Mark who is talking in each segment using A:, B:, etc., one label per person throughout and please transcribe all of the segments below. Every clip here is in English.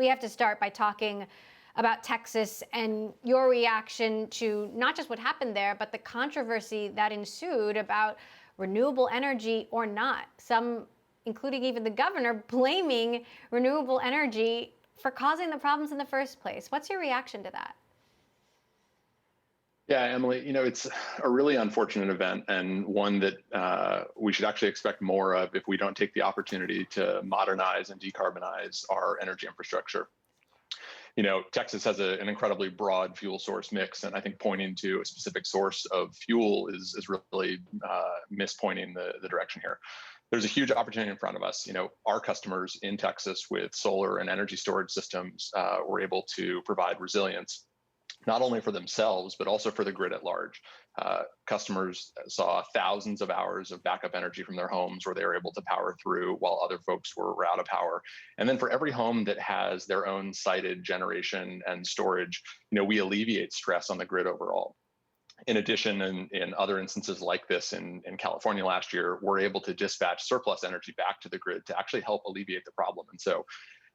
A: we have to start by talking about Texas and your reaction to not just what happened there, but the controversy that ensued about renewable energy or not. Some, including even the governor, blaming renewable energy for causing the problems in the first place. What's your reaction to that?
B: Yeah, Emily, it's a really unfortunate event, and one that we should actually expect more of if we don't take the opportunity to modernize and decarbonize our energy infrastructure. Texas has an incredibly broad fuel source mix, and I think pointing to a specific source of fuel is really mispointing the direction here. There's a huge opportunity in front of us. Our customers in Texas with solar and energy storage systems were able to provide resilience, not only for themselves, but also for the grid at large. Customers saw thousands of hours of backup energy from their homes where they were able to power through while other folks were out of power. And then for every home that has their own sited generation and storage, we alleviate stress on the grid overall. In addition, in other instances like this in California last year, we're able to dispatch surplus energy back to the grid to actually help alleviate the problem. And so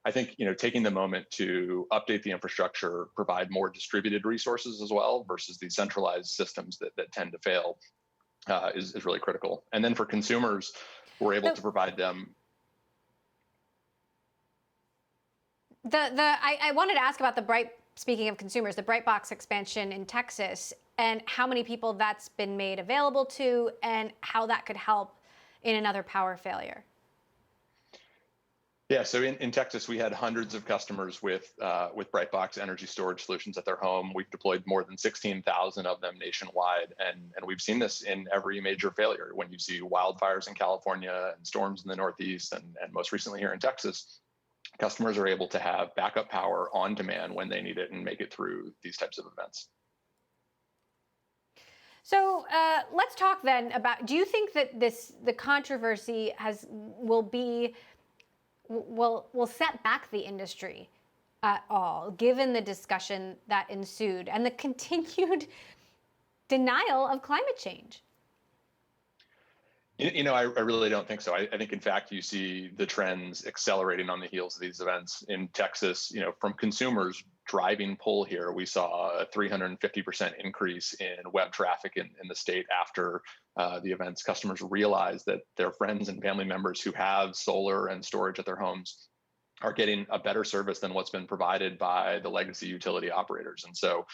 B: I think taking the moment to update the infrastructure, provide more distributed resources as well versus these centralized systems that tend to fail is really critical. And then for consumers, we're able to provide them.
A: I wanted to ask about speaking of consumers, the Brightbox expansion in Texas and how many people that's been made available to and how that could help in another power failure.
B: Yeah, so in Texas, we had hundreds of customers with Brightbox energy storage solutions at their home. We've deployed more than 16,000 of them nationwide, and we've seen this in every major failure. When you see wildfires in California and storms in the Northeast, and most recently here in Texas, customers are able to have backup power on demand when they need it and make it through these types of events.
A: So let's talk then about, do you think that the controversy will set back the industry at all, given the discussion that ensued and the continued denial of climate change?
B: I really don't think so. I think, in fact, you see the trends accelerating on the heels of these events. In Texas, from consumers driving pull here, we saw a 350% increase in web traffic in the state after the events. Customers realized that their friends and family members who have solar and storage at their homes are getting a better service than what's been provided by the legacy utility operators. And so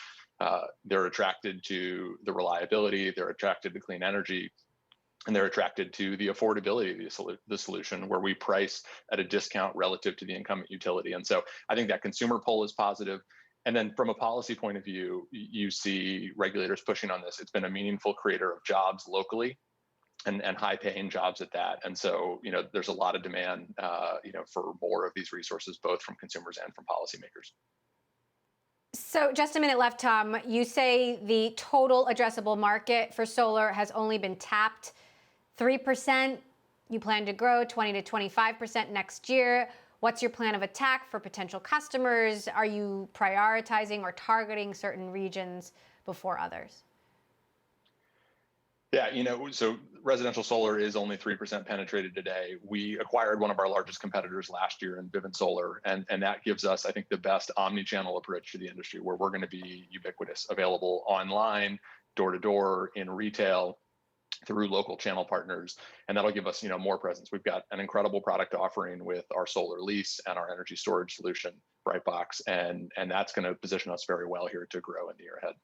B: they're attracted to the reliability, they're attracted to clean energy, and they're attracted to the affordability of the solution, where we price at a discount relative to the incumbent utility. And so I think that consumer pull is positive. And then from a policy point of view, you see regulators pushing on this. It's been a meaningful creator of jobs locally and high-paying jobs at that. And so, there's a lot of demand, for more of these resources, both from consumers and from policymakers.
A: So just a minute left, Tom. You say the total addressable market for solar has only been tapped 3%. You plan to grow 20 to 25% next year. What's your plan of attack for potential customers? Are you prioritizing or targeting certain regions before others?
B: Yeah, so residential solar is only 3% penetrated today. We acquired one of our largest competitors last year in Vivint Solar, and that gives us, I think, the best omni-channel approach to the industry, where we're going to be ubiquitous, available online, door-to-door, in retail, through local channel partners, and that'll give us, more presence. We've got an incredible product offering with our solar lease and our energy storage solution, Brightbox, and that's going to position us very well here to grow in the year ahead.